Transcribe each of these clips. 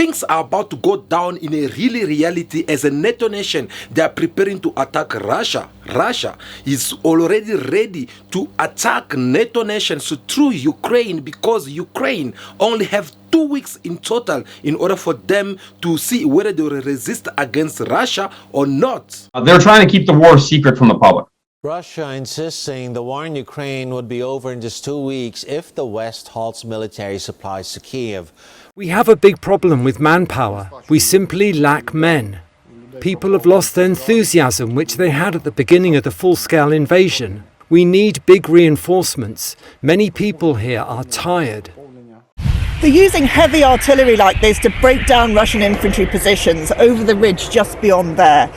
Things are about to go down in a reality as a NATO nation. They are preparing to attack Russia. Russia is already ready to attack NATO nations through Ukraine, because Ukraine only have 2 weeks in total in order for them to see whether they will resist against Russia or not. They're trying to keep the war secret from the public. Russia insisting the war in Ukraine would be over in just 2 weeks if the West halts military supplies to Kiev. We have a big problem with manpower. We simply lack men. People have lost their enthusiasm, which they had at the beginning of the full-scale invasion. We need big reinforcements. Many people here are tired. They're using heavy artillery like this to break down Russian infantry positions over the ridge just beyond there.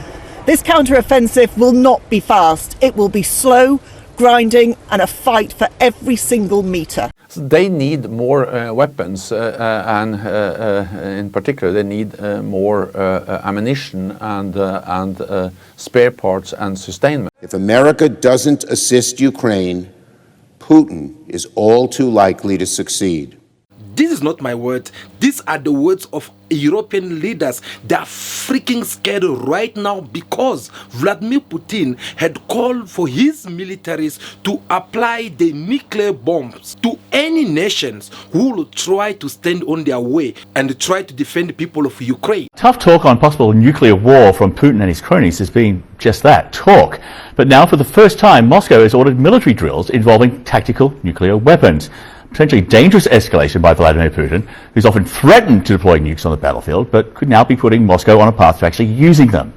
This counter-offensive will not be fast. It will be slow, grinding, and a fight for every single metre. They need more weapons, and in particular, they need more ammunition and spare parts and sustainment. If America doesn't assist Ukraine, Putin is all too likely to succeed. This is not my word. These are the words of European leaders. They are freaking scared right now because Vladimir Putin had called for his militaries to apply the nuclear bombs to any nations who will try to stand on their way and try to defend the people of Ukraine. Tough talk on possible nuclear war from Putin and his cronies has been just that, talk. But now, for the first time, Moscow has ordered military drills involving tactical nuclear weapons. Potentially dangerous escalation by Vladimir Putin, who's often threatened to deploy nukes on the battlefield, but could now be putting Moscow on a path to actually using them.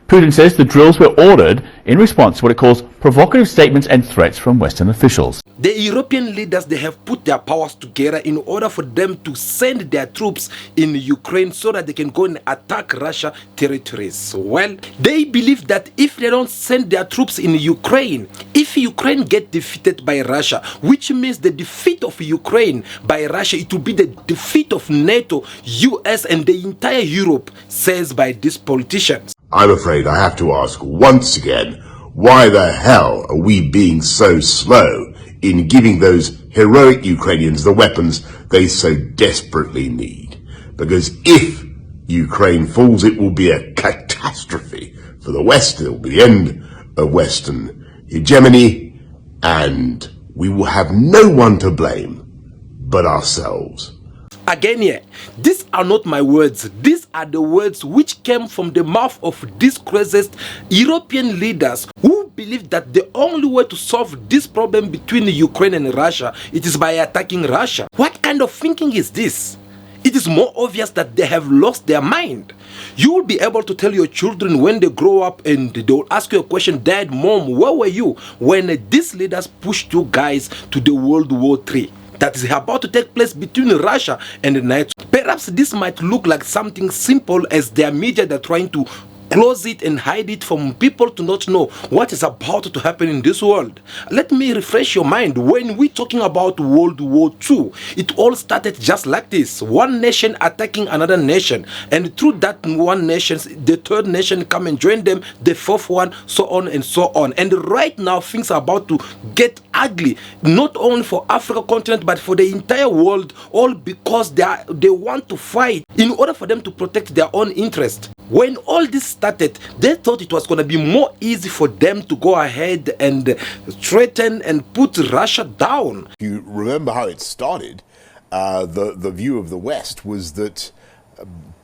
Putin says the drills were ordered in response to what it calls provocative statements and threats from Western officials. The European leaders, they have put their powers together in order for them to send their troops in Ukraine so that they can go and attack Russia territories. Well, they believe that if they don't send their troops in Ukraine, if Ukraine get defeated by Russia, which means the defeat of Ukraine by Russia, it will be the defeat of NATO, US, and the entire Europe, says by these politicians. I'm afraid I have to ask once again, why the hell are we being so slow in giving those heroic Ukrainians the weapons they so desperately need? Because if Ukraine falls, it will be a catastrophe for the West. It will be the end of Western hegemony, and we will have no one to blame but ourselves. Again here, these are not my words. These are the words which came from the mouth of these craziest European leaders who believe that the only way to solve this problem between Ukraine and Russia, it is by attacking Russia. What kind of thinking is this? It is more obvious that they have lost their mind. You will be able to tell your children when they grow up and they will ask you a question, Dad, Mom, where were you when these leaders pushed you guys to the World War III? That is about to take place between Russia and NATO. Perhaps this might look like something simple as their media they're trying to close it and hide it from people to not know what is about to happen in this world. Let me refresh your mind. When we're talking about World War II, it all started just like this. One nation attacking another nation, and through that one nation, the third nation come and join them, the fourth one, so on and so on. And right now things are about to get ugly, not only for Africa continent but for the entire world, all because they want to fight in order for them to protect their own interest. When all this started, they thought it was going to be more easy for them to go ahead and threaten and put Russia down. You remember how it started. The view of the West was that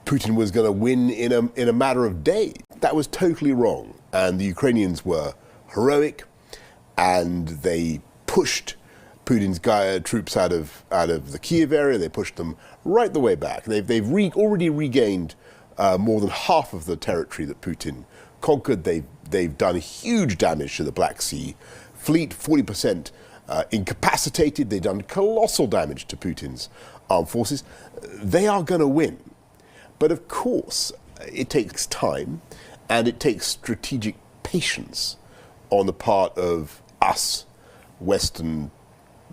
Putin was going to win in a matter of days. That was totally wrong. And the Ukrainians were heroic, and they pushed Putin's troops out of the Kiev area. They pushed them right the way back. They've already regained more than half of the territory that Putin conquered. They've They've done huge damage to the Black Sea fleet, 40% incapacitated. They've done colossal damage to Putin's armed forces. They are going to win. But of course, it takes time and it takes strategic patience on the part of us, Western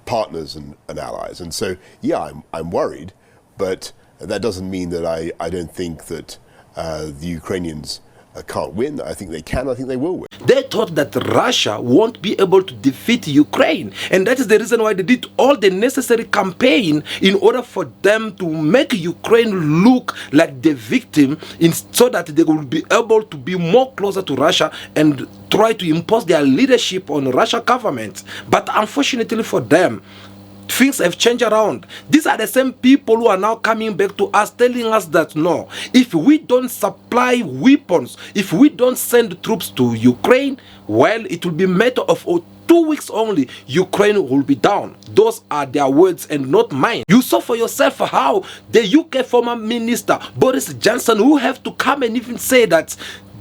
partners and allies. And so, yeah, I'm worried, but that doesn't mean that I don't think that the Ukrainians can't win. I think they can. I think they will win. They thought that Russia won't be able to defeat Ukraine, and that is the reason why they did all the necessary campaign in order for them to make Ukraine look like the victim, so that they will be able to be more closer to Russia and try to impose their leadership on the Russian government. But unfortunately for them, things have changed around. These are the same people who are now coming back to us, telling us that no, if we don't supply weapons, if we don't send troops to Ukraine, well, it will be a matter of 2 weeks only, Ukraine will be down. Those are their words and not mine. You saw for yourself how the UK former minister Boris Johnson, who have to come and even say that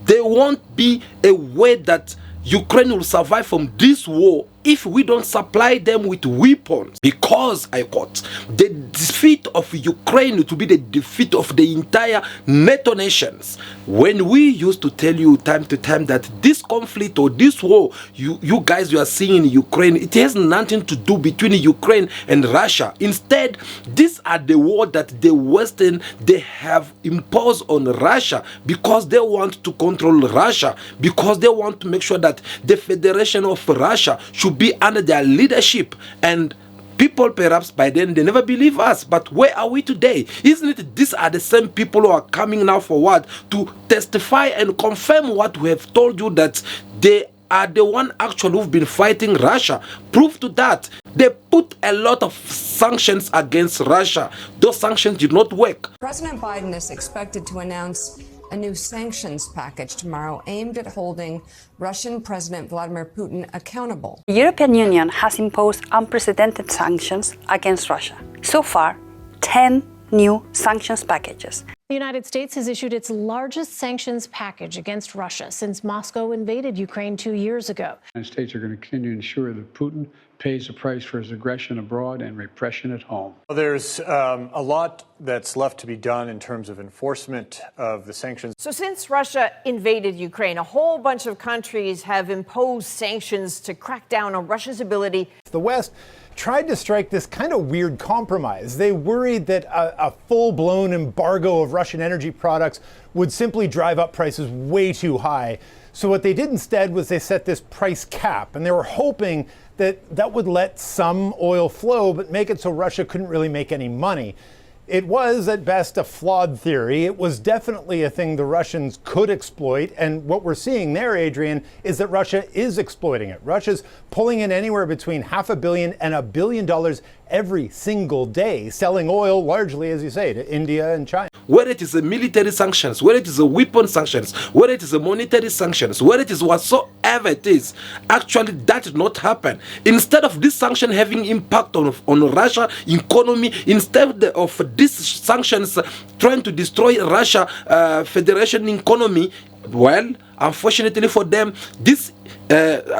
there won't be a way that Ukraine will survive from this war if we don't supply them with weapons, because I quote, the defeat of Ukraine to be the defeat of the entire NATO nations. When we used to tell you time to time that this conflict or this war you guys you are seeing in Ukraine, it has nothing to do between Ukraine and Russia. Instead, these are the war that the Western they have imposed on Russia because they want to control Russia, because they want to make sure that the Federation of Russia should be under their leadership. And people perhaps by then they never believe us, but where are we today? Isn't it these are the same people who are coming now forward to testify and confirm what we have told you, that they are the one actually who've been fighting Russia? Proof to that, they put a lot of sanctions against Russia. Those sanctions did not work. President Biden is expected to announce a new sanctions package tomorrow aimed at holding Russian President Vladimir Putin accountable. The European Union has imposed unprecedented sanctions against Russia. So far, 10 new sanctions packages. The United States has issued its largest sanctions package against Russia since Moscow invaded Ukraine 2 years ago. The United States are going to continue to ensure that Putin pays the price for his aggression abroad and repression at home. Well, there's a lot that's left to be done in terms of enforcement of the sanctions. So since Russia invaded Ukraine, a whole bunch of countries have imposed sanctions to crack down on Russia's ability. The West tried to strike this kind of weird compromise. They worried that a full-blown embargo of Russian energy products would simply drive up prices way too high. So what they did instead was they set this price cap, and they were hoping that that would let some oil flow, but make it so Russia couldn't really make any money. It was, at best, a flawed theory. It was definitely a thing the Russians could exploit. And what we're seeing there, Adrian, is that Russia is exploiting it. Russia's pulling in anywhere between $500 million and $1 billion every single day, selling oil largely, as you say, to India and China. Whether it is a military sanctions, whether it is a weapon sanctions, whether it is a monetary sanctions, whether it is whatsoever it is, actually that did not happen. Instead of this sanction having impact on Russia economy, instead of these sanctions trying to destroy Russia Federation economy, well, unfortunately for them, these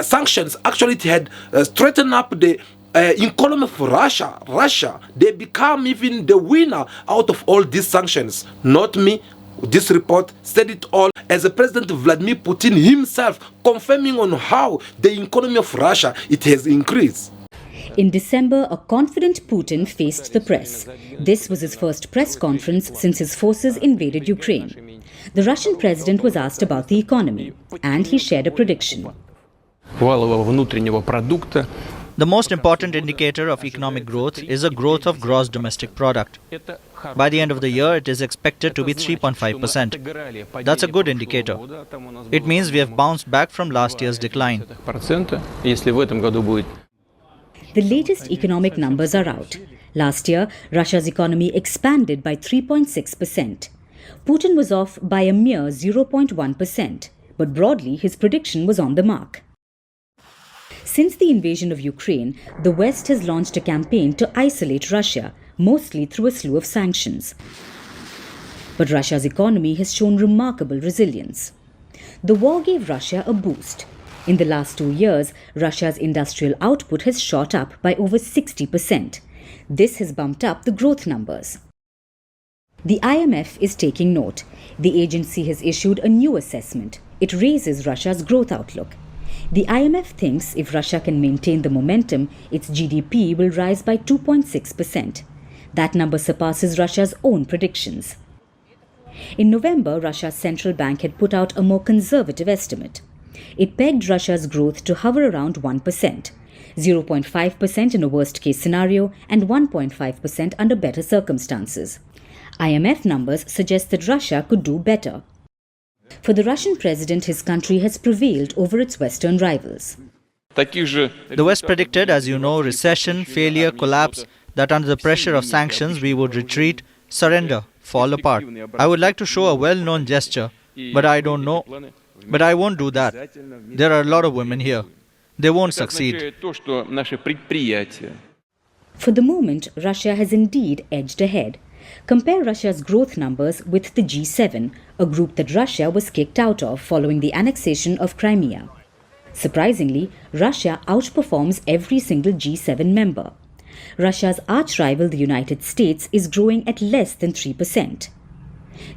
sanctions actually had straightened up the economy for Russia. They become even the winner out of all these sanctions. Not me. This report said it all, as the President Vladimir Putin himself confirming on how the economy of Russia it has increased. In December, a confident Putin faced the press. This was his first press conference since his forces invaded Ukraine. The Russian president was asked about the economy, and he shared a prediction. The most important indicator of economic growth is the growth of gross domestic product. By the end of the year, it is expected to be 3.5%. That's a good indicator. It means we have bounced back from last year's decline. The latest economic numbers are out. Last year, Russia's economy expanded by 3.6%. Putin was off by a mere 0.1%, but broadly his prediction was on the mark. Since the invasion of Ukraine, the West has launched a campaign to isolate Russia, mostly through a slew of sanctions. But Russia's economy has shown remarkable resilience. The war gave Russia a boost. In the last 2 years, Russia's industrial output has shot up by over 60%. This has bumped up the growth numbers. The IMF is taking note. The agency has issued a new assessment. It raises Russia's growth outlook. The IMF thinks if Russia can maintain the momentum, its GDP will rise by 2.6%. That number surpasses Russia's own predictions. In November, Russia's central bank had put out a more conservative estimate. It pegged Russia's growth to hover around 1%, 0.5% in a worst-case scenario and 1.5% under better circumstances. IMF numbers suggest that Russia could do better. For the Russian president, his country has prevailed over its Western rivals. The West predicted, as you know, recession, failure, collapse, that under the pressure of sanctions we would retreat, surrender, fall apart. I would like to show a well-known gesture, but I don't know. But I won't do that. There are a lot of women here. They won't succeed. For the moment, Russia has indeed edged ahead. Compare Russia's growth numbers with the G7, a group that Russia was kicked out of following the annexation of Crimea. Surprisingly, Russia outperforms every single G7 member. Russia's arch-rival, the United States, is growing at less than 3%.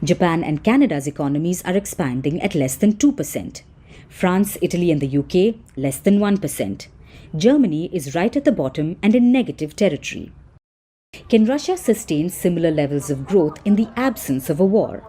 Japan and Canada's economies are expanding at less than 2%. France, Italy and the UK, less than 1%. Germany is right at the bottom and in negative territory. Can Russia sustain similar levels of growth in the absence of a war?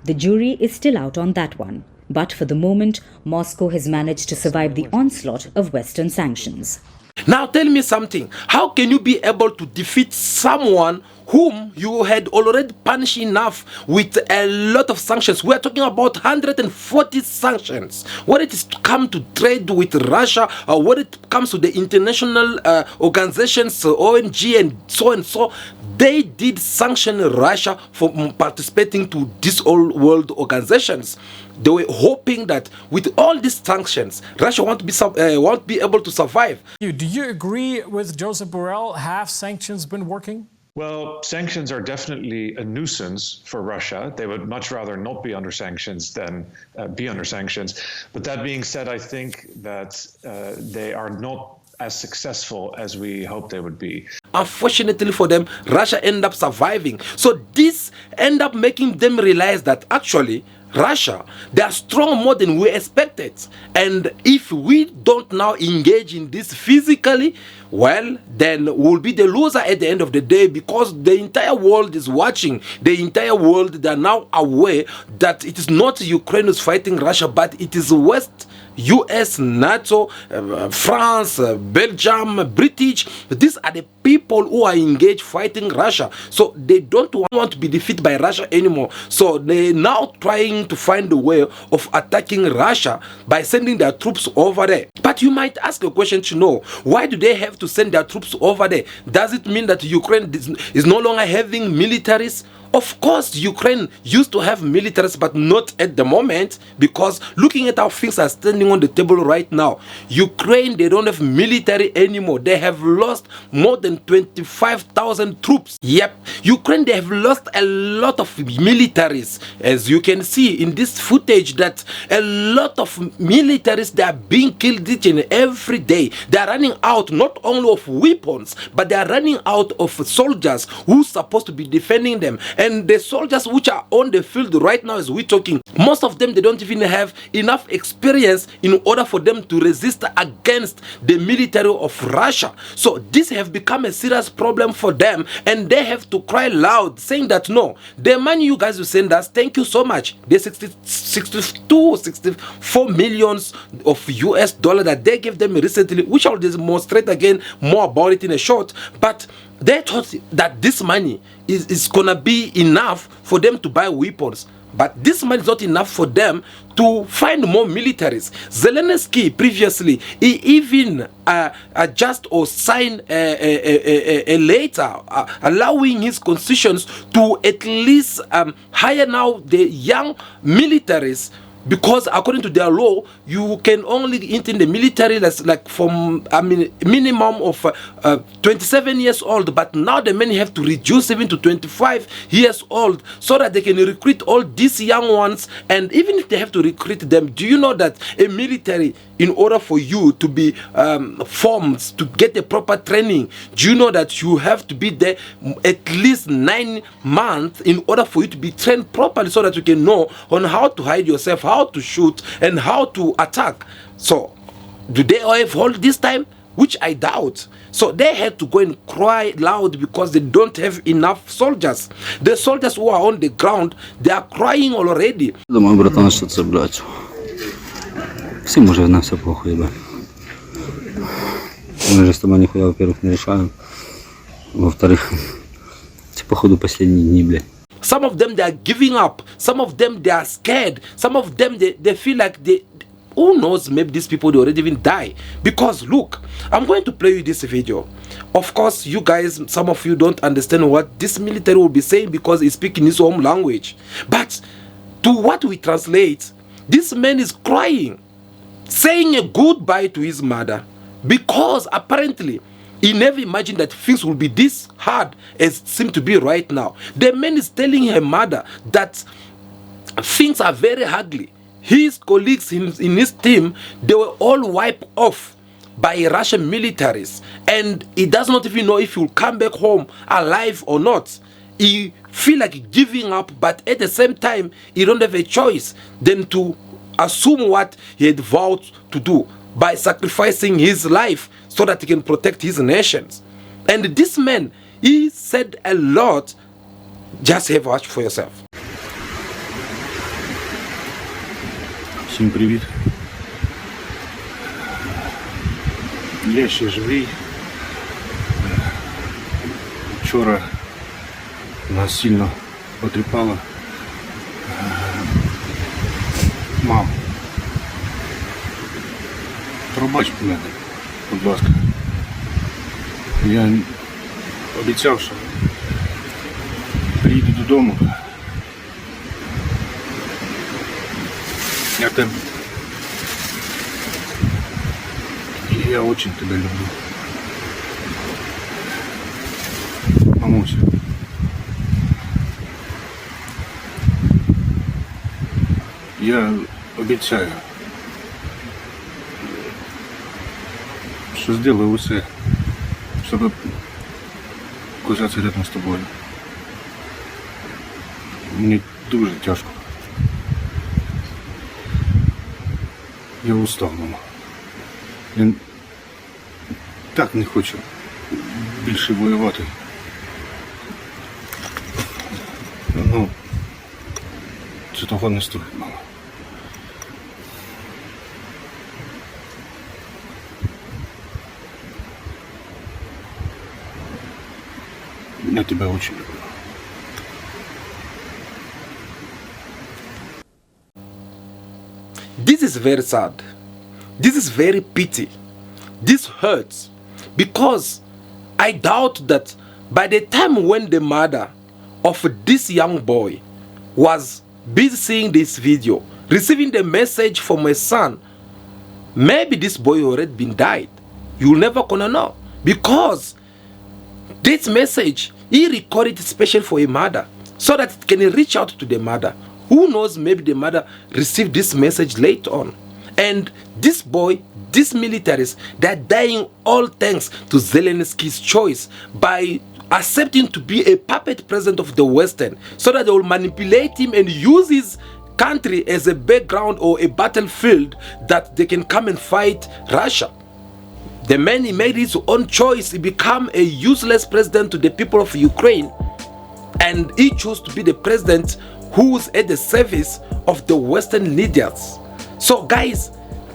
The jury is still out on that one. But for the moment, Moscow has managed to survive the onslaught of Western sanctions. Now tell me something. How can you be able to defeat someone whom you had already punished enough with a lot of sanctions? We are talking about 140 sanctions. When it is to come to trade with Russia, or when it comes to the international organizations, ONG and so, they did sanction Russia for participating to these all world organizations. They were hoping that with all these sanctions, Russia won't be able to survive. Do you agree with Joseph Borrell? Have sanctions been working? Well, sanctions are definitely a nuisance for Russia. They would much rather not be under sanctions than be under sanctions. But that being said, I think that they are not as successful as we hoped they would be. Unfortunately for them, Russia ended up surviving. So this ended up making them realize that actually Russia, they are strong more than we expected. And if we don't now engage in this physically, well, then we'll be the loser at the end of the day, because the entire world is watching. The entire world, they are now aware that it is not Ukraine who's fighting Russia, but it is West, US, NATO, France, Belgium, British. These are the people who are engaged fighting Russia. So they don't want to be defeated by Russia anymore. So they're now trying to find a way of attacking Russia by sending their troops over there. But you might ask a question to know, why do they have to send their troops over there? Does it mean that Ukraine is no longer having militaries? Of course, Ukraine used to have militaries, but not at the moment, because looking at how things are standing on the table right now, Ukraine, they don't have military anymore. They have lost more than 25,000 troops. Yep, Ukraine, they have lost a lot of militaries. As you can see in this footage, that a lot of militaries, they are being killed each and every day. They are running out not only of weapons, but they are running out of soldiers who's supposed to be defending them. And the soldiers which are on the field right now as we're talking, most of them, they don't even have enough experience in order for them to resist against the military of Russia. So this have become a serious problem for them, and they have to cry loud, saying that no, the money you guys will send us, thank you so much. The 64 millions of US dollar that they gave them recently, which I'll demonstrate again more about it in a short, but they thought that this money is gonna be enough for them to buy weapons. But this money is not enough for them to find more militaries. Zelensky previously, he even just or signed a letter allowing his constituents to at least hire now the young militaries because according to their law, you can only enter in the military like from minimum of 27 years old. But now the men have to reduce even to 25 years old so that they can recruit all these young ones. And even if they have to recruit them, do you know that a military, in order for you to be formed, to get a proper training, do you know that you have to be there at least 9 months in order for you to be trained properly so that you can know on how to hide yourself, how to shoot, and how to attack? So, do they have all this time? Which I doubt. So they had to go and cry loud because they don't have enough soldiers. The soldiers who are on the ground, they are crying already. Думаю, братан, що це, блядь. Всім уже на все похуй, ебать. Мы же с тобой нихуя, во-первых, не решаем. Во-вторых, это походу последние дни, блядь. Some of them, they are giving up. Some of them, they are scared. Some of them, they feel like who knows, maybe these people, they already even die. Because look, I'm going to play you this video. Of course, you guys, some of you don't understand what this military will be saying because he's speaking his own language. But to what we translate, this man is crying, saying a goodbye to his mother, because apparently he never imagined that things will be this hard as it seems to be right now. The man is telling her mother that things are very ugly. His colleagues in his team, they were all wiped off by Russian militaries, and he does not even know if he will come back home alive or not. He feel like giving up, but at the same time, he don't have a choice than to assume what he had vowed to do by sacrificing his life so that he can protect his nations. And this man, he said a lot. Just have a watch for yourself. Всім привіт. Я ще живий. Вчора нас сильно потріпало. Мам, пробач мене, будь ласка. Я обіцяв, що приїду додому. Я тебе... Я очень тебя люблю. Мамуся. Я обіцяю, що зроблю усе, щоб оказатися рядом з тобою. Мені дуже тяжко. Я устав, мама. Я так не хочу більше воювати. Ну, це того не стоїть, мама. Я тебя очень люблю. This is very sad. This is very pity. This hurts because I doubt that by the time when the mother of this young boy was busy seeing this video, receiving the message from her son, maybe this boy already been died. You'll never gonna know, because this message he recorded special for a mother so that it can reach out to the mother. Who knows, maybe the mother received this message later on. And this boy, these militaries, they're dying all thanks to Zelensky's choice by accepting to be a puppet president of the Western, so that they will manipulate him and use his country as a background or a battlefield that they can come and fight Russia. The man, he made his own choice. He became a useless president to the people of Ukraine, and he chose to be the president who's at the service of the Western leaders. So guys,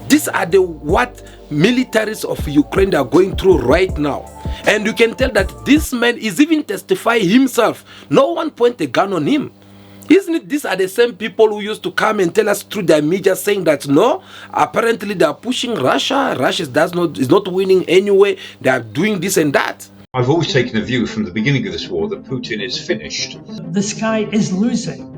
these are what militaries of Ukraine are going through right now. And you can tell that this man is even testifying himself. No one point a gun on him. Isn't it? These are the same people who used to come and tell us through their media saying that no, apparently they are pushing Russia. Russia is not winning anyway. They are doing this and that. I've always taken a view from the beginning of this war that Putin is finished. This guy is losing.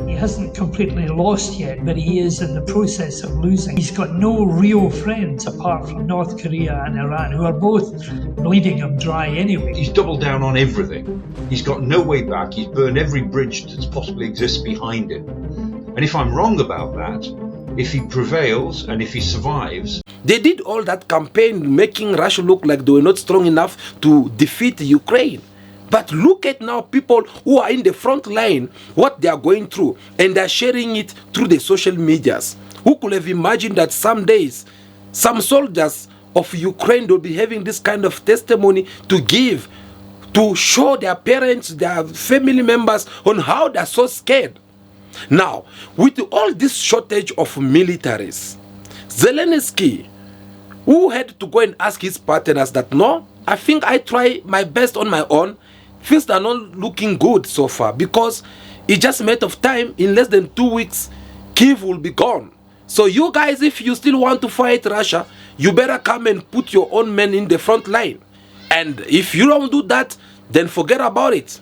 He hasn't completely lost yet, but he is in the process of losing. He's got no real friends apart from North Korea and Iran, who are both bleeding him dry anyway. He's doubled down on everything. He's got no way back. He's burned every bridge that possibly exists behind him. And if I'm wrong about that, if he prevails and if he survives... They did all that campaign making Russia look like they were not strong enough to defeat Ukraine. But look at now people who are in the front line, what they are going through, and they're sharing it through the social medias. Who could have imagined that some days, some soldiers of Ukraine will be having this kind of testimony to give, to show their parents, their family members on how they're so scared. Now, with all this shortage of militaries, Zelensky, who had to go and ask his partners that, no, I think I try my best on my own, things are not looking good so far, because it's just a matter of time. In less than 2 weeks, Kyiv will be gone. So you guys, if you still want to fight Russia, you better come and put your own men in the front line. And if you don't do that, then forget about it.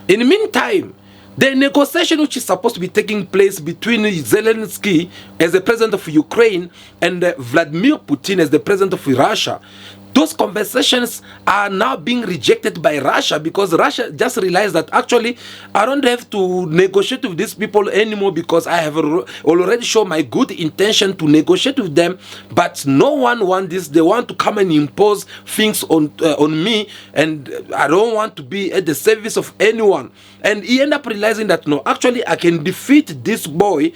In the meantime, the negotiation which is supposed to be taking place between Zelensky as the president of Ukraine and Vladimir Putin as the president of Russia, those conversations are now being rejected by Russia, because Russia just realized that actually I don't have to negotiate with these people anymore, because I have already shown my good intention to negotiate with them, but no one wants this. They want to come and impose things on me, and I don't want to be at the service of anyone. And he ended up realizing that no, actually I can defeat this boy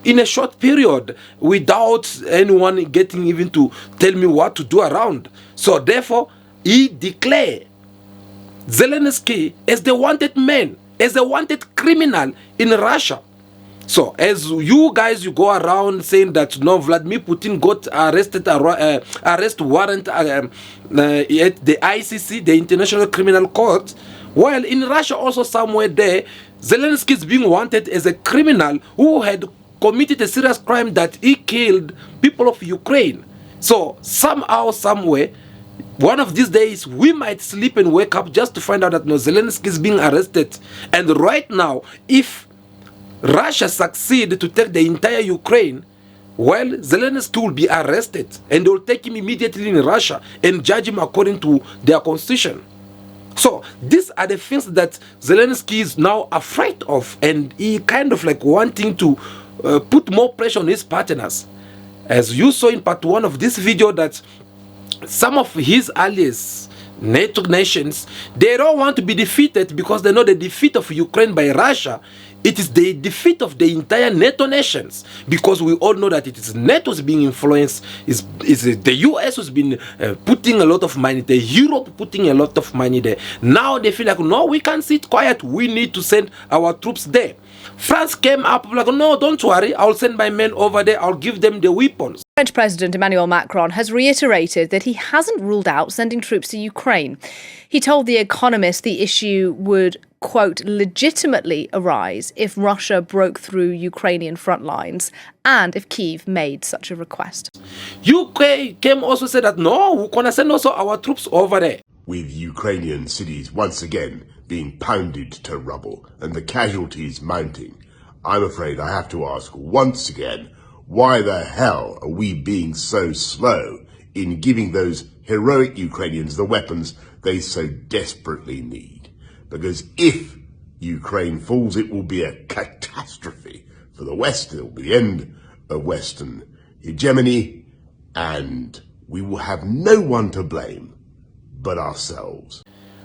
in a short period without anyone getting even to tell me what to do around. So therefore, he declared Zelensky as the wanted man, as the wanted criminal in Russia. So as you guys, you go around saying that no, Vladimir Putin got arrest warrant at the ICC, the International Criminal Court, while in Russia also somewhere there, Zelensky is being wanted as a criminal who had committed a serious crime, that he killed people of Ukraine. So somehow, somewhere, one of these days, we might sleep and wake up just to find out that no, Zelensky is being arrested. And right now, if Russia succeeds to take the entire Ukraine, well, Zelensky will be arrested, and they will take him immediately in Russia and judge him according to their constitution. So these are the things that Zelensky is now afraid of, and he kind of like wanting to put more pressure on his partners. As you saw in part 1 of this video, that some of his allies, NATO nations, they don't want to be defeated, because they know the defeat of Ukraine by Russia, it is the defeat of the entire NATO nations, because we all know that it is NATO's being influenced, is the US who's been putting a lot of money there, Europe putting a lot of money there. Now they feel like, no, we can't sit quiet, we need to send our troops there. France came up like, no, don't worry, I'll send my men over there, I'll give them the weapons. French President Emmanuel Macron has reiterated that he hasn't ruled out sending troops to Ukraine. He told The Economist the issue would, quote, legitimately arise if Russia broke through Ukrainian front lines and if Kyiv made such a request. UK came also said that, no, we're going to send also our troops over there. With Ukrainian cities once again being pounded to rubble and the casualties mounting, I'm afraid I have to ask once again, why the hell are we being so slow in giving those heroic Ukrainians the weapons they so desperately need? Because if Ukraine falls, it will be a catastrophe for the West. It will be the end of Western hegemony, and we will have no one to blame but ourselves.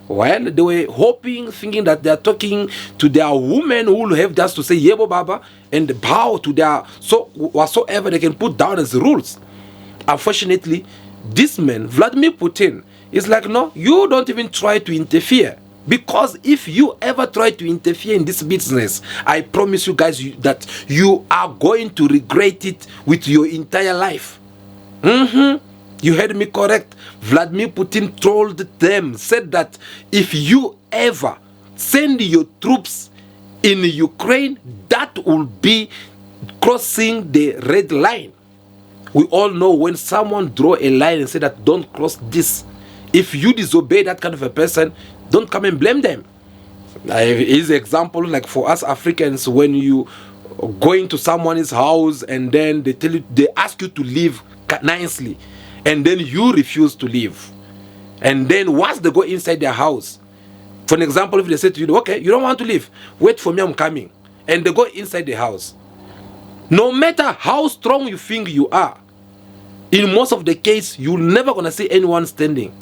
Well, they were hoping, thinking that they are talking to their women who will have just to say Yebo Baba and bow to their whatsoever they can put down as rules. Unfortunately, this man, Vladimir Putin, is like, no, you don't even try to interfere. Because if you ever try to interfere in this business, I promise you guys that you are going to regret it with your entire life. You heard me correct. Vladimir Putin told them, said that if you ever send your troops in Ukraine, that will be crossing the red line. We all know when someone draw a line and say that don't cross this, if you disobey that kind of a person, don't come and blame them. Is example like for us Africans, when you go into someone's house and then they ask you to leave nicely, and then you refuse to leave, and then once they go inside their house, for an example, if they say to you, okay, you don't want to leave, wait for me, I'm coming, and they go inside the house, no matter how strong you think you are, in most of the case you're never gonna see anyone standing.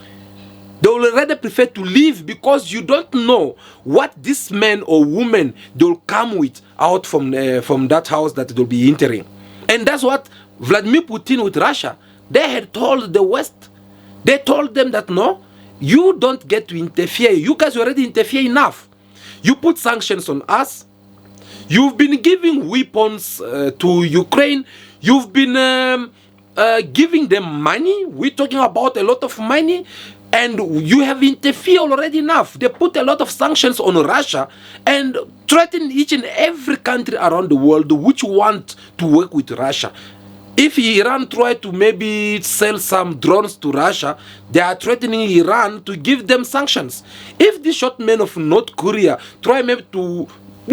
They will rather prefer to leave because you don't know what this man or woman they'll come with out from that house that they'll be entering. And that's what Vladimir Putin with Russia, they had told the West. They told them that no, you don't get to interfere. You guys already interfere enough. You put sanctions on us. You've been giving weapons to Ukraine. You've been giving them money. We're talking about a lot of money. And you have interfered already enough. They put a lot of sanctions on Russia and threaten each and every country around the world which want to work with Russia. If Iran try to maybe sell some drones to Russia, they are threatening Iran to give them sanctions. If the short men of North Korea try maybe to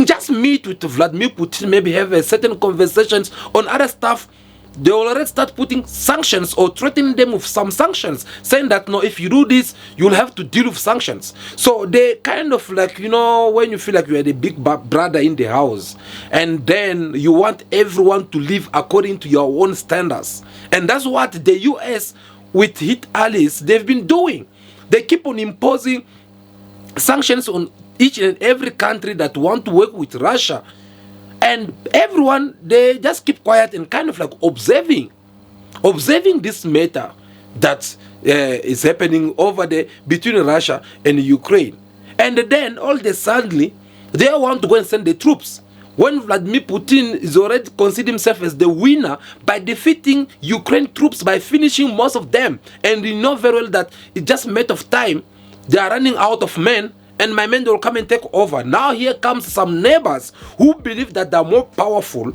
just meet with Vladimir Putin, maybe have a certain conversations on other stuff, they already start putting sanctions or threatening them with some sanctions, saying that no, if you do this, you'll have to deal with sanctions. So they kind of like, you know, when you feel like you are the big brother in the house, and then you want everyone to live according to your own standards. And that's what the US with its allies, they've been doing. They keep on imposing sanctions on each and every country that want to work with Russia. And everyone, they just keep quiet and kind of like observing this matter that is happening over there between Russia and Ukraine. And then all of a sudden, they want to go and send the troops. When Vladimir Putin is already considered himself as the winner by defeating Ukraine troops, by finishing most of them. And you know very well that it's just a matter of time. They are running out of men. And my men will come and take over. Now here comes some neighbors who believe that they're more powerful,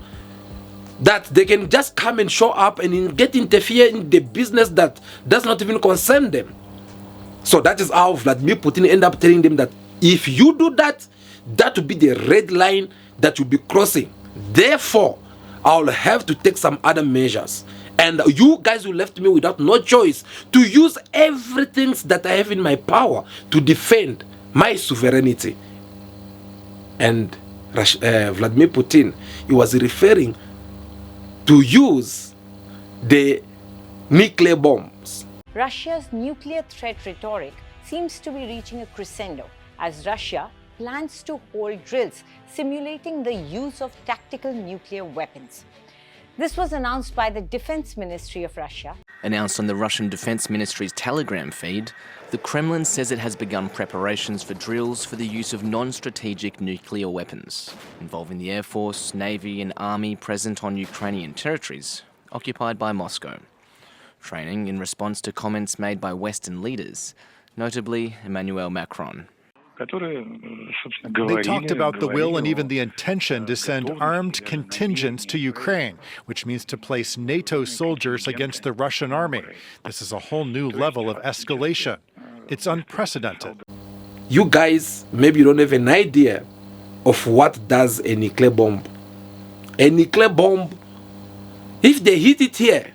that they can just come and show up and get interfere in the business that does not even concern them. So that is how Vladimir Putin ended up telling them that if you do that, that will be the red line that you'll be crossing. Therefore, I'll have to take some other measures. And you guys will left me without no choice to use everything that I have in my power to defend my sovereignty. And Vladimir Putin, he was referring to use the nuclear bombs. Russia's nuclear threat rhetoric seems to be reaching a crescendo as Russia plans to hold drills simulating the use of tactical nuclear weapons. This was announced by the Defense Ministry of Russia. Announced on the Russian Defense Ministry's Telegram feed, the Kremlin says it has begun preparations for drills for the use of non-strategic nuclear weapons, involving the Air Force, Navy and Army present on Ukrainian territories occupied by Moscow. Training in response to comments made by Western leaders, notably Emmanuel Macron. They talked about the will and even the intention to send armed contingents to Ukraine, which means to place NATO soldiers against the Russian army. This is a whole new level of escalation. It's unprecedented. You guys, maybe you don't have an idea of what does a nuclear bomb. A nuclear bomb, if they hit it here,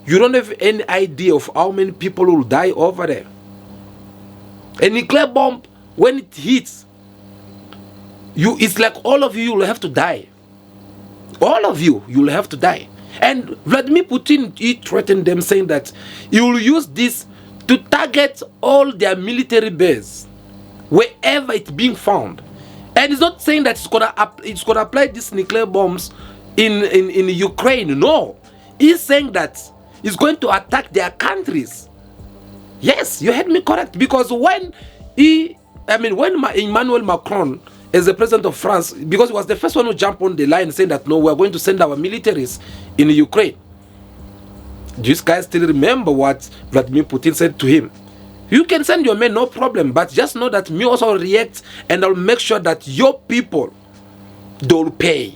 you don't have any idea of how many people will die over there. A nuclear bomb, when it hits, it's like all of you will have to die. All of you will have to die. And Vladimir Putin, he threatened them saying that he will use this to target all their military bases, wherever it's being found. And he's not saying that it's gonna apply these nuclear bombs in Ukraine. No. He's saying that he's going to attack their countries. Yes, you heard me correct. Because when Emmanuel Macron, as the president of France, because he was the first one who jumped on the line saying that no, we're going to send our militaries in Ukraine. Do you guys still remember what Vladimir Putin said to him? You can send your men, no problem, but just know that me also react and I'll make sure that your people don't pay.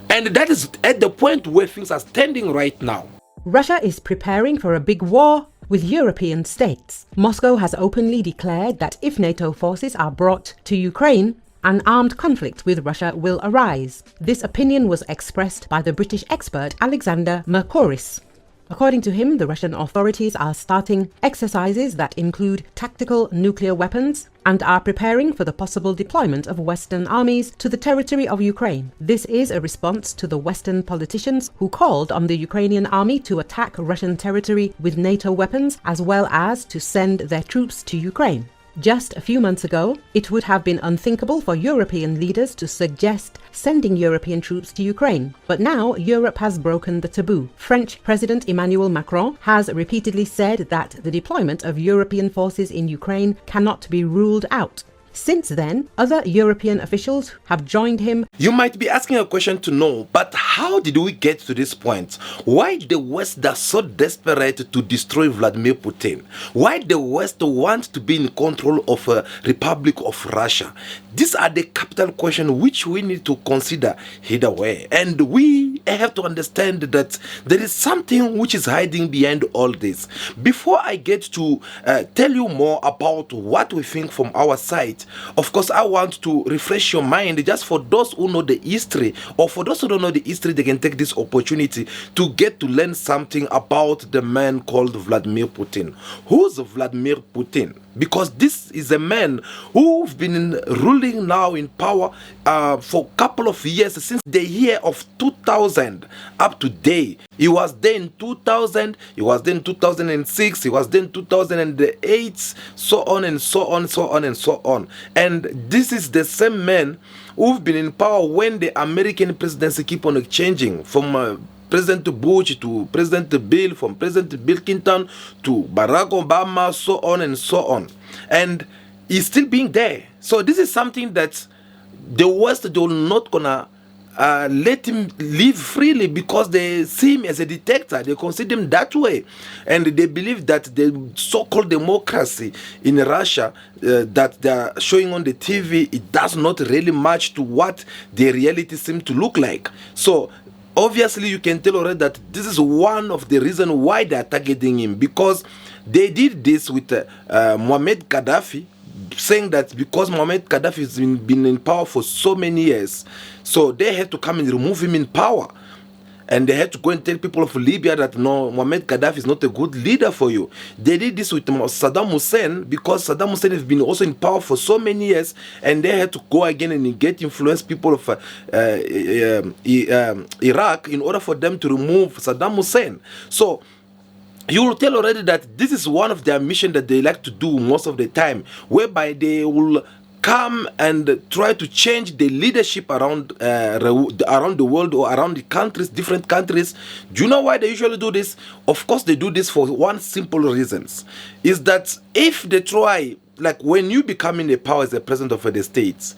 And that is at the point where things are standing right now. Russia is preparing for a big war, with European states. Moscow has openly declared that if NATO forces are brought to Ukraine, an armed conflict with Russia will arise. This opinion was expressed by the British expert Alexander Mercouris. According to him, the Russian authorities are starting exercises that include tactical nuclear weapons and are preparing for the possible deployment of Western armies to the territory of Ukraine. This is a response to the Western politicians who called on the Ukrainian army to attack Russian territory with NATO weapons as well as to send their troops to Ukraine. Just a few months ago, it would have been unthinkable for European leaders to suggest sending European troops to Ukraine. But now Europe has broken the taboo. French President Emmanuel Macron has repeatedly said that the deployment of European forces in Ukraine cannot be ruled out. Since then, other European officials have joined him. You might be asking a question to know, but how did we get to this point? Why the West are so desperate to destroy Vladimir Putin? Why the West want to be in control of a Republic of Russia? These are the capital questions which we need to consider either way. And we have to understand that there is something which is hiding behind all this. Before I get to tell you more about what we think from our side, of course, I want to refresh your mind just for those who know the history, or for those who don't know the history, they can take this opportunity to get to learn something about the man called Vladimir Putin. Who's Vladimir Putin? Because this is a man who's been ruling now in power for a couple of years, since the year of 2000 up to date. He was there in 2000, he was there in 2006, he was there in 2008, so on and so on, so on and so on. And this is the same man who've been in power when the American presidency keep on changing from President Bush to President Bill, from President Bill Clinton to Barack Obama, so on and so on. And he's still being there. So this is something that the West, they're not gonna let him live freely, because they see him as a dictator. They consider him that way. And they believe that the so-called democracy in Russia that they are showing on the TV, it does not really match to what the reality seems to look like. So obviously, you can tell already that this is one of the reasons why they are targeting him, because they did this with Muammar Gaddafi, saying that because Muammar Gaddafi has been in power for so many years, so they had to come and remove him in power. And they had to go and tell people of Libya that no, Muammar Gaddafi is not a good leader for you. They did this with Saddam Hussein, because Saddam Hussein has been also in power for so many years, and they had to go again and get influence people of Iraq in order for them to remove Saddam Hussein. So you will tell already that this is one of their missions that they like to do most of the time, whereby they will come and try to change the leadership around the world, or around the countries, different countries. Do you know why they usually do this? Of course, they do this for one simple reason, is that if they try, like when you become in the power as the president of the states,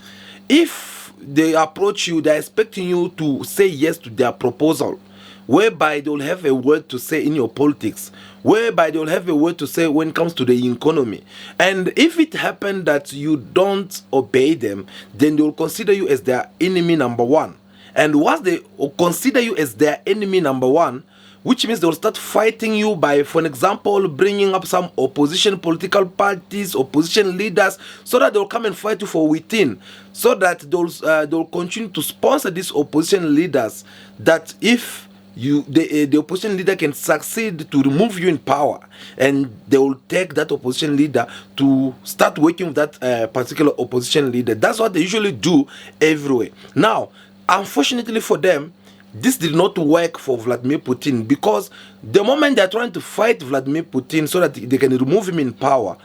if they approach you, they're expecting you to say yes to their proposal, whereby they will have a word to say in your politics, whereby they will have a word to say when it comes to the economy. And if it happens that you don't obey them, then they will consider you as their enemy number one. And once they consider you as their enemy number one, which means they will start fighting you by, for example, bringing up some opposition political parties, opposition leaders, so that they will come and fight you from within, so that they will continue to sponsor these opposition leaders, that if the opposition leader can succeed to remove you in power, and they will take that opposition leader to start working with that particular opposition leader. That's what they usually do everywhere. Now, unfortunately for them, this did not work for Vladimir Putin, because the moment they are trying to fight Vladimir Putin so that they can remove him in power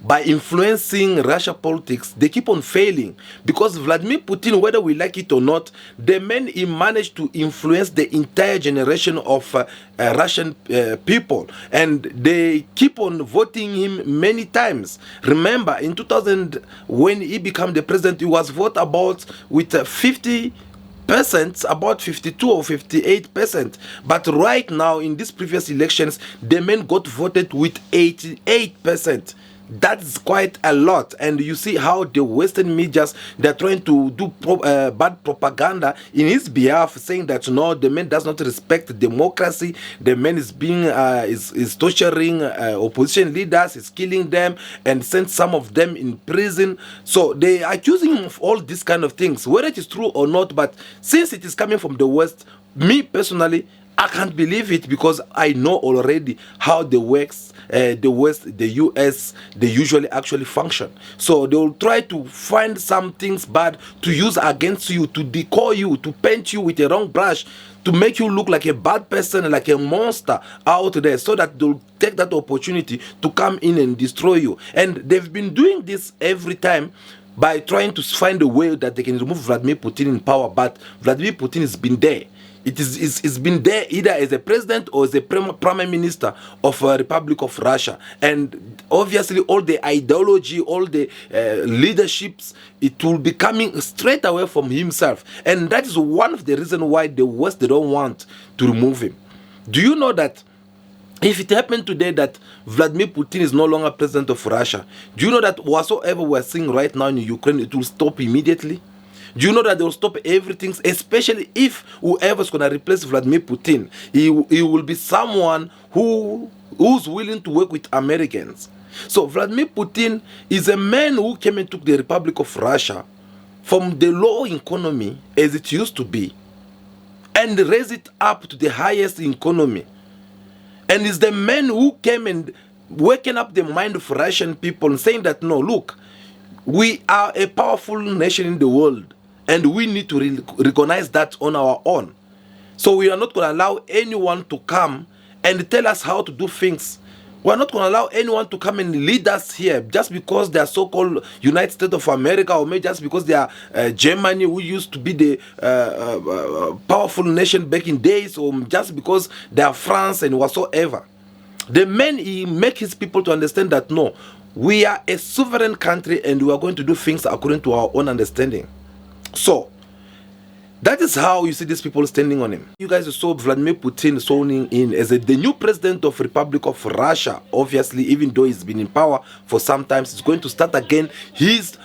by influencing Russia politics, they keep on failing. Because Vladimir Putin, whether we like it or not, the man, he managed to influence the entire generation of Russian people, and they keep on voting him many times. Remember, in 2000, when he became the president, he was voted about with 50%, about 52 or 58%. But right now, in these previous elections, the man got voted with 88%. That's quite a lot. And you see how the Western medias, they're trying to do bad propaganda in his behalf, saying that no, the man does not respect democracy. The man is being is torturing opposition leaders, is killing them, and sent some of them in prison. So they are accusing him of all these kind of things, whether it is true or not. But since it is coming from the West, me personally, I can't believe it, because I know already how the West, the US, they usually actually function. So they will try to find some things bad to use against you, to decoy you, to paint you with a wrong brush, to make you look like a bad person, like a monster out there, so that they'll take that opportunity to come in and destroy you. And they've been doing this every time by trying to find a way that they can remove Vladimir Putin in power. But Vladimir Putin has been there. It's been there either as a president or as a prime minister of a Republic of Russia. And obviously all the ideology, all the leaderships, it will be coming straight away from himself. And that is one of the reasons why the West, they don't want to remove him. Do you know that if it happened today that Vladimir Putin is no longer president of Russia, do you know that whatsoever we're seeing right now in Ukraine, it will stop immediately? Do you know that they will stop everything, especially if whoever's going to replace Vladimir Putin, he will be someone who's willing to work with Americans. So Vladimir Putin is a man who came and took the Republic of Russia from the low economy as it used to be and raised it up to the highest economy. And is the man who came and waking up the mind of Russian people and saying that, no, look, we are a powerful nation in the world. And we need to recognize that on our own. So we are not going to allow anyone to come and tell us how to do things. We are not going to allow anyone to come and lead us here just because they are so-called United States of America, or maybe just because they are Germany, who used to be the powerful nation back in days, or just because they are France and whatsoever. The man, he make his people to understand that no, we are a sovereign country and we are going to do things according to our own understanding. So that is how you see these people standing on him. You guys saw Vladimir Putin sworn in as the new president of Republic of Russia. Obviously, even though he's been in power for some time, he's going to start again his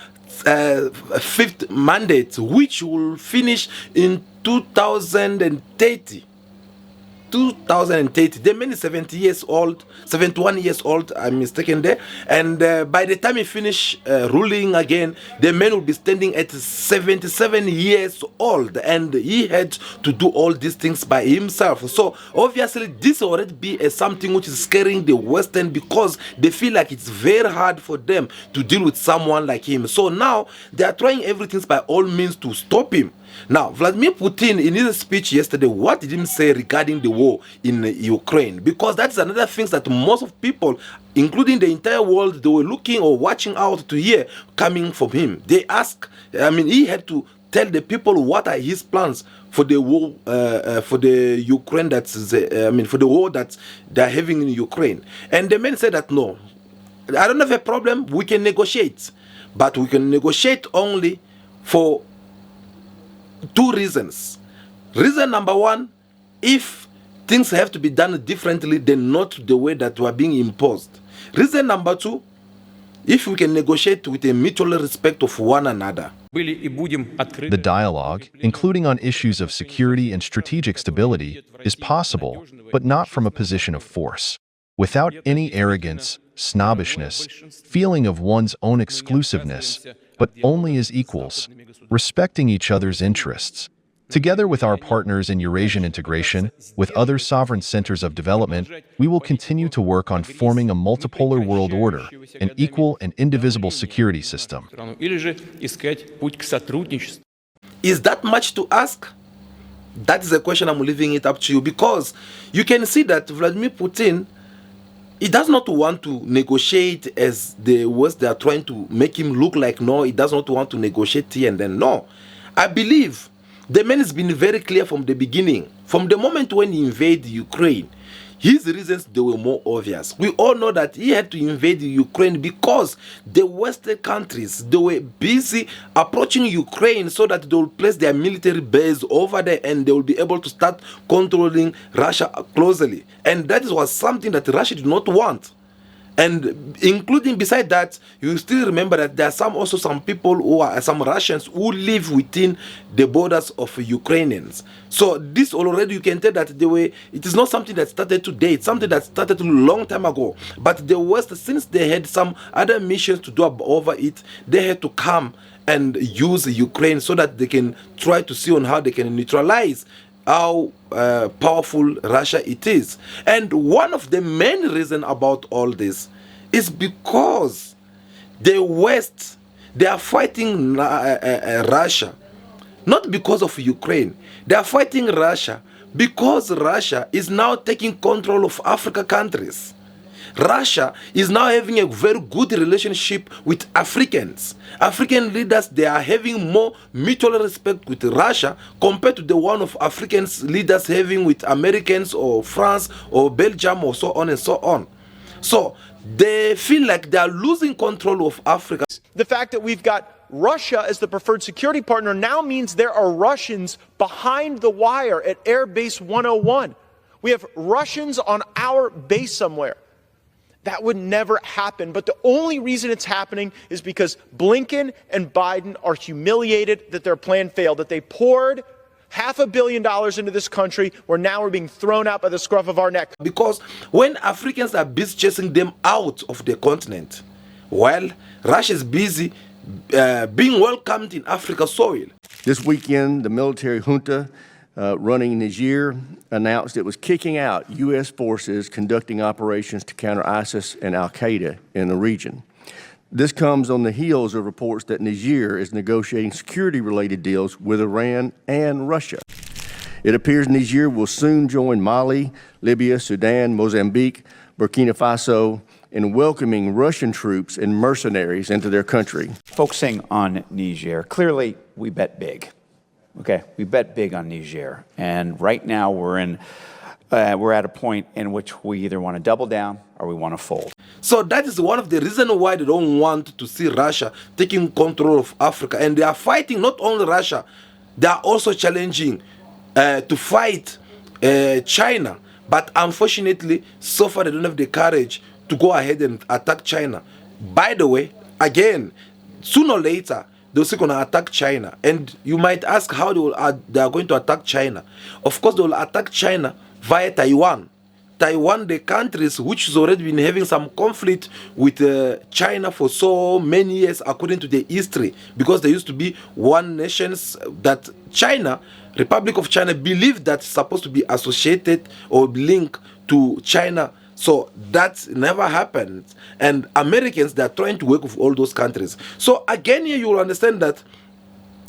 fifth mandate, which will finish in 2030. 2030. The man is 70 years old, 71 years old, I'm mistaken there. And by the time he finish ruling again, the man will be standing at 77 years old. And he had to do all these things by himself. So obviously this already be something which is scaring the Western, because they feel like it's very hard for them to deal with someone like him. So now they are trying everything by all means to stop him. Now, Vladimir Putin, in his speech yesterday, what did he say regarding the war in Ukraine? Because that's another thing that most of people, including the entire world, they were looking or watching out to hear coming from him. They ask, he had to tell the people what are his plans for the war, for the Ukraine, for the war that they're having in Ukraine. And the man said that, no, I don't have a problem, we can negotiate. But we can negotiate only for two reasons. Reason number one, if things have to be done differently than not the way that were being imposed. Reason number two, if we can negotiate with a mutual respect of one another. The dialogue, including on issues of security and strategic stability, is possible, but not from a position of force. Without any arrogance, snobbishness, feeling of one's own exclusiveness, but only as equals, respecting each other's interests. Together with our partners in Eurasian integration, with other sovereign centers of development, we will continue to work on forming a multipolar world order, an equal and indivisible security system. Is that much to ask? That is a question I'm leaving it up to you, because you can see that Vladimir Putin, he does not want to negotiate as the West they are trying to make him look like. No, he does not want to negotiate here and then. No. I believe the man has been very clear from the beginning. From the moment when he invaded Ukraine, his reasons, they were more obvious. We all know that he had to invade Ukraine because the Western countries, they were busy approaching Ukraine so that they will place their military base over there and they will be able to start controlling Russia closely. And that was something that Russia did not want. And including beside that, you still remember that there are also some people who are some Russians who live within the borders of Ukrainians. So this already you can tell that it is not something that started today, it's something that started a long time ago. But the West, since they had some other missions to do over it, they had to come and use Ukraine so that they can try to see on how they can neutralize how powerful Russia it is. And one of the main reasons about all this is because the West, they are fighting Russia, not because of Ukraine. They are fighting Russia because Russia is now taking control of African countries. Russia is now having a very good relationship with Africans. African leaders, they are having more mutual respect with Russia compared to the one of African leaders having with Americans or France or Belgium or so on and so on. So they feel like they are losing control of Africa. The fact that we've got Russia as the preferred security partner now means there are Russians behind the wire at Air Base 101. We have Russians on our base somewhere. That would never happen. But the only reason it's happening is because Blinken and Biden are humiliated that their plan failed, that they poured $500 million into this country where now we're being thrown out by the scruff of our neck. Because when Africans are busy chasing them out of the continent, well, Russia is busy being welcomed in Africa's soil. This weekend, the military junta running Niger announced it was kicking out U.S. forces conducting operations to counter ISIS and al-Qaeda in the region. This comes on the heels of reports that Niger is negotiating security-related deals with Iran and Russia. It appears Niger will soon join Mali, Libya, Sudan, Mozambique, Burkina Faso in welcoming Russian troops and mercenaries into their country. Focusing on Niger, clearly we bet big. Okay, we bet big on Niger, and right now we're at a point in which we either want to double down or we want to fold. So that is one of the reasons why they don't want to see Russia taking control of Africa, and they are fighting not only Russia, they are also challenging to fight China. But unfortunately, so far they don't have the courage to go ahead and attack China. By the way, again, sooner or later, they're still going to attack China. And you might ask how they are going to attack China. Of course, they will attack China via Taiwan. Taiwan, the countries which has already been having some conflict with China for so many years, according to the history, because there used to be one nation that China, Republic of China, believed that's supposed to be associated or linked to China. So that never happened. And Americans, they're trying to work with all those countries. So again, here you will understand that,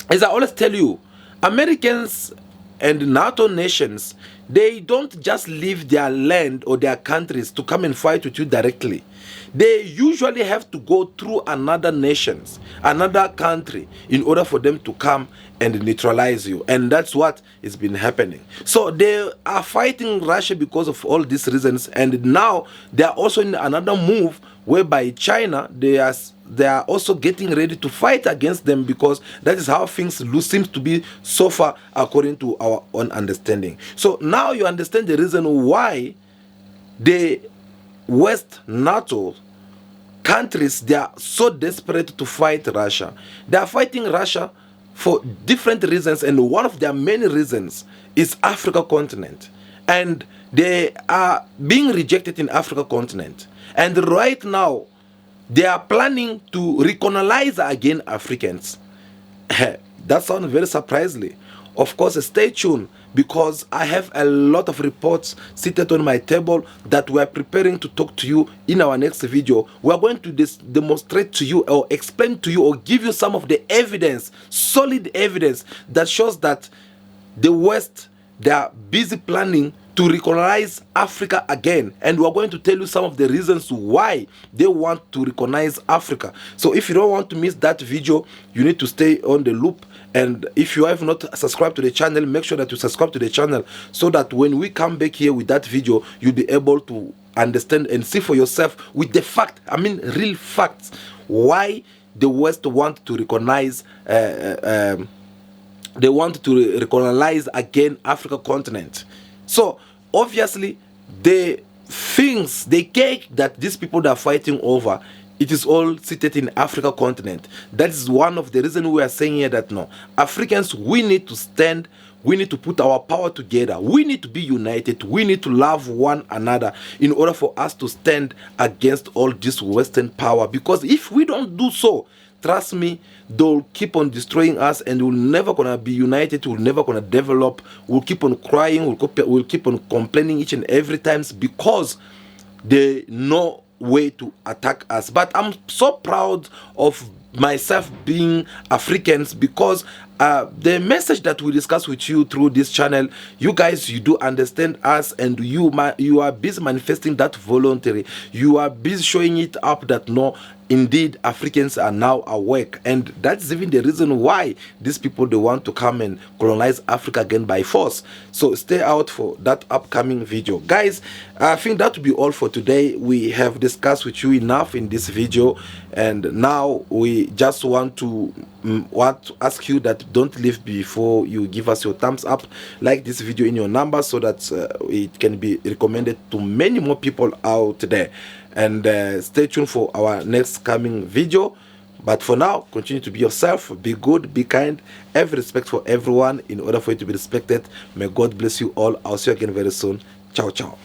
as I always tell you, Americans and NATO nations, they don't just leave their land or their countries to come and fight with you directly. They usually have to go through another nations, another country, in order for them to come and neutralize you. And that's what has been happening. So they are fighting Russia because of all these reasons. And now they are also in another move whereby China, they are also getting ready to fight against them, because that is how things seem to be so far according to our own understanding. So now you understand the reason why the West NATO countries, they are so desperate to fight Russia. They are fighting Russia for different reasons, and one of their main reasons is Africa continent. And they are being rejected in Africa continent. And right now, they are planning to recolonize again Africans. That sounds very surprisingly. Of course, stay tuned, because I have a lot of reports seated on my table that we are preparing to talk to you in our next video. We are going to demonstrate to you or explain to you or give you some of the evidence, solid evidence that shows that the West, they are busy planning to recolonize Africa again. And we're going to tell you some of the reasons why they want to recolonize Africa. So if you don't want to miss that video, you need to stay on the loop. And if you have not subscribed to the channel, make sure that you subscribe to the channel, so that when we come back here with that video, you'll be able to understand and see for yourself with the fact, I mean real facts, why the West want to recognize they want to recolonize again Africa continent. So obviously the things, the cake that these people are fighting over, it is all seated in Africa continent. That is one of the reasons we are saying here that no, Africans, we need to stand, we need to put our power together, we need to be united, we need to love one another in order for us to stand against all this Western power. Because if we don't do so, trust me, they'll keep on destroying us and we're never gonna be united, we're never gonna develop, we'll keep on crying, we'll keep on complaining each and every time because they know way to attack us. But I'm so proud of myself being Africans because the message that we discuss with you through this channel, you guys, you do understand us, and you are busy manifesting that voluntary. You are busy showing it up that no, indeed Africans are now awake, and that's even the reason why these people, they want to come and colonize Africa again by force. So stay out for that upcoming video, guys. I think that will be all for today. We have discussed with you enough in this video, and now we just want to ask you that don't leave before you give us your thumbs up, like this video in your number so that it can be recommended to many more people out there. And stay tuned for our next coming video. But for now, continue to be yourself, be good, be kind, have respect for everyone in order for you to be respected. May God bless you all. I'll see you again very soon. Ciao, ciao.